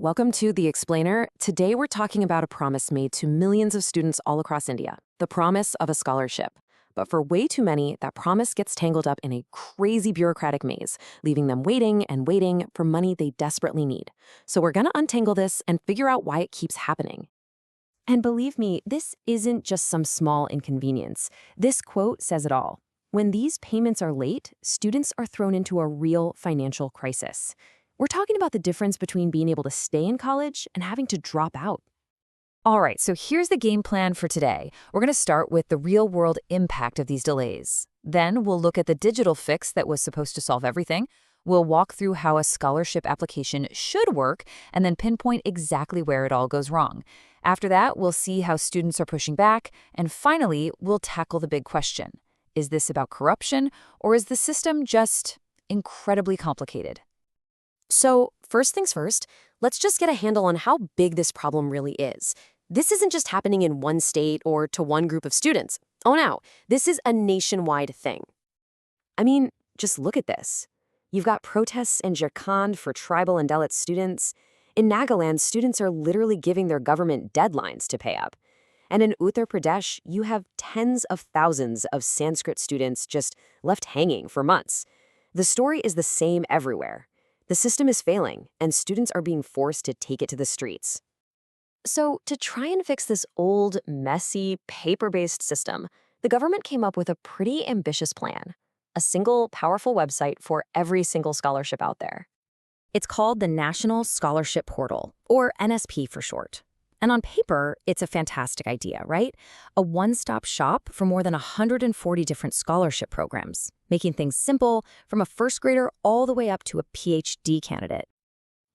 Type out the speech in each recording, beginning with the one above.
welcome to The Explainer. Today we're talking about a promise made to millions of students all across India, the promise of a scholarship. But for way too many, that promise gets tangled up in a crazy bureaucratic maze, leaving them waiting and waiting for money they desperately need. So we're going to untangle this and figure out why it keeps happening. And believe me, this isn't just some small inconvenience. This quote says it all. When these payments are late, students are thrown into a real financial crisis. We're talking about the difference between being able to stay in college and having to drop out. All right, so here's the game plan for today. We're going to start with the real-world impact of these delays. Then we'll look at the digital fix that was supposed to solve everything. We'll walk through how a scholarship application should work and then pinpoint exactly where it all goes wrong. After that, we'll see how students are pushing back. And finally, we'll tackle the big question. Is this about corruption, or is the system just incredibly complicated? So, first things first, let's just get a handle on how big this problem really is. This isn't just happening in one state or to one group of students. Oh no, this is a nationwide thing. I mean, just look at this. You've got protests in Jharkhand for tribal and Dalit students. In Nagaland, students are literally giving their government deadlines to pay up. And in Uttar Pradesh, you have tens of thousands of Sanskrit students just left hanging for months. The story is the same everywhere. The system is failing, and students are being forced to take it to the streets. So, to try and fix this old, messy, paper-based system, the government came up with a pretty ambitious plan. A single, powerful website for every single scholarship out there. It's called the National Scholarship Portal, or NSP for short. And on paper, it's a fantastic idea, right? A one-stop shop for more than 140 different scholarship programs, making things simple from a first grader all the way up to a PhD candidate.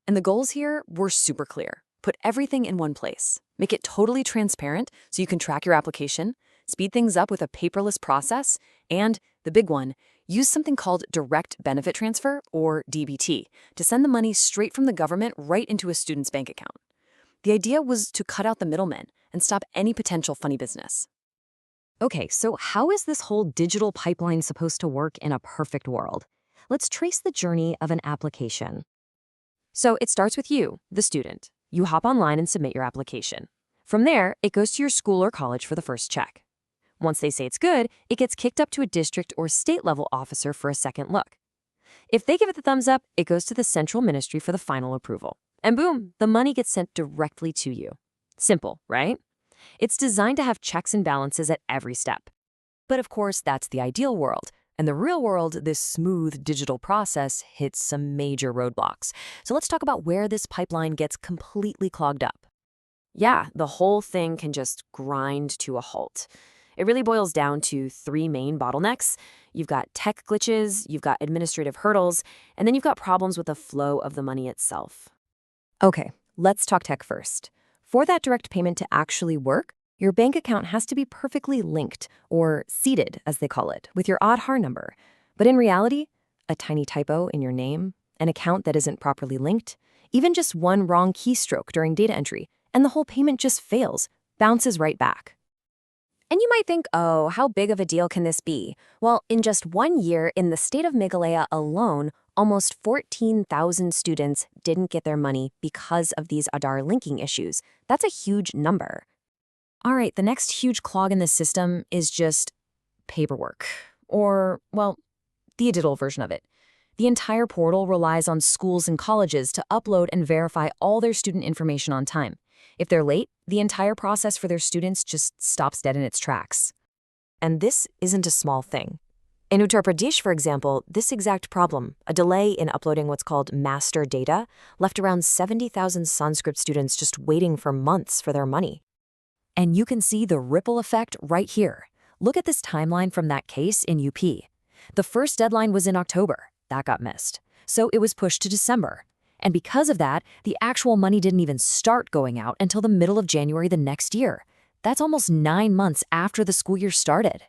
And the goals here were super clear. Put everything in one place. Make it totally transparent so you can track your application, speed things up with a paperless process, and, the big one, use something called direct benefit transfer, or DBT, to send the money straight from the government right into a student's bank account. The idea was to cut out the middlemen and stop any potential funny business. Okay, so how is this whole digital pipeline supposed to work in a perfect world? Let's trace the journey of an application. So it starts with you, the student. You hop online and submit your application. From there, it goes to your school or college for the first check. Once they say it's good, it gets kicked up to a district or state-level officer for a second look. If they give it the thumbs up, it goes to the central ministry for the final approval. And boom, the money gets sent directly to you. Simple, right? It's designed to have checks and balances at every step. But of course, that's the ideal world. In the real world, this smooth digital process hits some major roadblocks. So let's talk about where this pipeline gets completely clogged up. Yeah, the whole thing can just grind to a halt. It really boils down to three main bottlenecks. You've got tech glitches, you've got administrative hurdles, and then you've got problems with the flow of the money itself. Okay, let's talk tech first. For that direct payment to actually work, your bank account has to be perfectly linked, or seeded, as they call it, with your Aadhaar number. But in reality, a tiny typo in your name, an account that isn't properly linked, even just one wrong keystroke during data entry, and the whole payment just fails, bounces right back. And you might think, oh, how big of a deal can this be? Well, in just 1 year, in the state of Meghalaya alone, almost 14,000 students didn't get their money because of these Aadhaar linking issues. That's a huge number. All right, the next huge clog in this system is just paperwork. Or, well, the digital version of it. The entire portal relies on schools and colleges to upload and verify all their student information on time. If they're late, the entire process for their students just stops dead in its tracks. And this isn't a small thing. In Uttar Pradesh, for example, this exact problem, a delay in uploading what's called master data, left around 70,000 Sanskrit students just waiting for months for their money. And you can see the ripple effect right here. Look at this timeline from that case in UP. The first deadline was in October. That got missed. So it was pushed to December. And because of that, the actual money didn't even start going out until the middle of January the next year. That's almost 9 months after the school year started.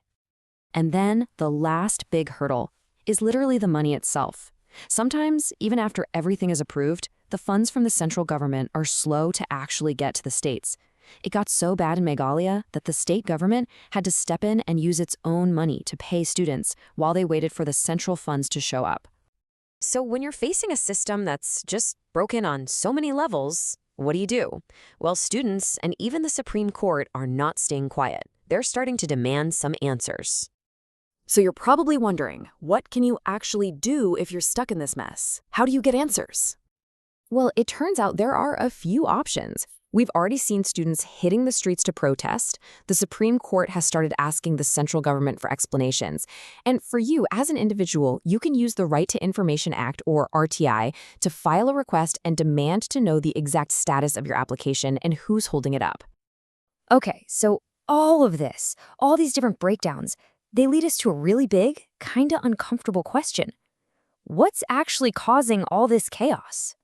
And then the last big hurdle is literally the money itself. Sometimes, even after everything is approved, the funds from the central government are slow to actually get to the states. It got so bad in Meghalaya that the state government had to step in and use its own money to pay students while they waited for the central funds to show up. So when you're facing a system that's just broken on so many levels, what do you do? Well, students and even the Supreme Court are not staying quiet. They're starting to demand some answers. So you're probably wondering, what can you actually do if you're stuck in this mess? How do you get answers? Well, it turns out there are a few options. We've already seen students hitting the streets to protest. The Supreme Court has started asking the central government for explanations. And for you, as an individual, you can use the Right to Information Act, or RTI, to file a request and demand to know the exact status of your application and who's holding it up. Okay, so all of this, all these different breakdowns, they lead us to a really big, kinda uncomfortable question. What's actually causing all this chaos?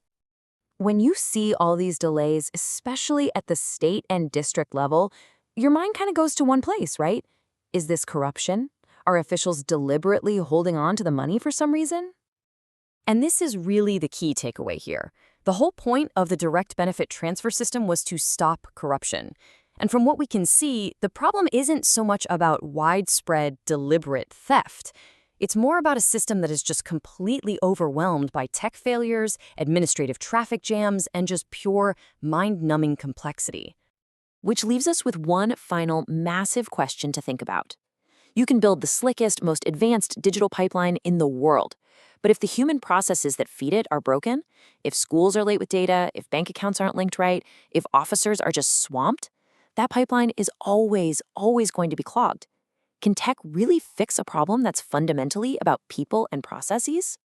When you see all these delays, especially at the state and district level, your mind kind of goes to one place, right? Is this corruption? Are officials deliberately holding on to the money for some reason? And this is really the key takeaway here. The whole point of the direct benefit transfer system was to stop corruption. And from what we can see, the problem isn't so much about widespread, deliberate theft. It's more about a system that is just completely overwhelmed by tech failures, administrative traffic jams, and just pure, mind-numbing complexity. Which leaves us with one final massive question to think about. You can build the slickest, most advanced digital pipeline in the world. But if the human processes that feed it are broken, if schools are late with data, if bank accounts aren't linked right, if officers are just swamped, that pipeline is always going to be clogged. Can tech really fix a problem that's fundamentally about people and processes?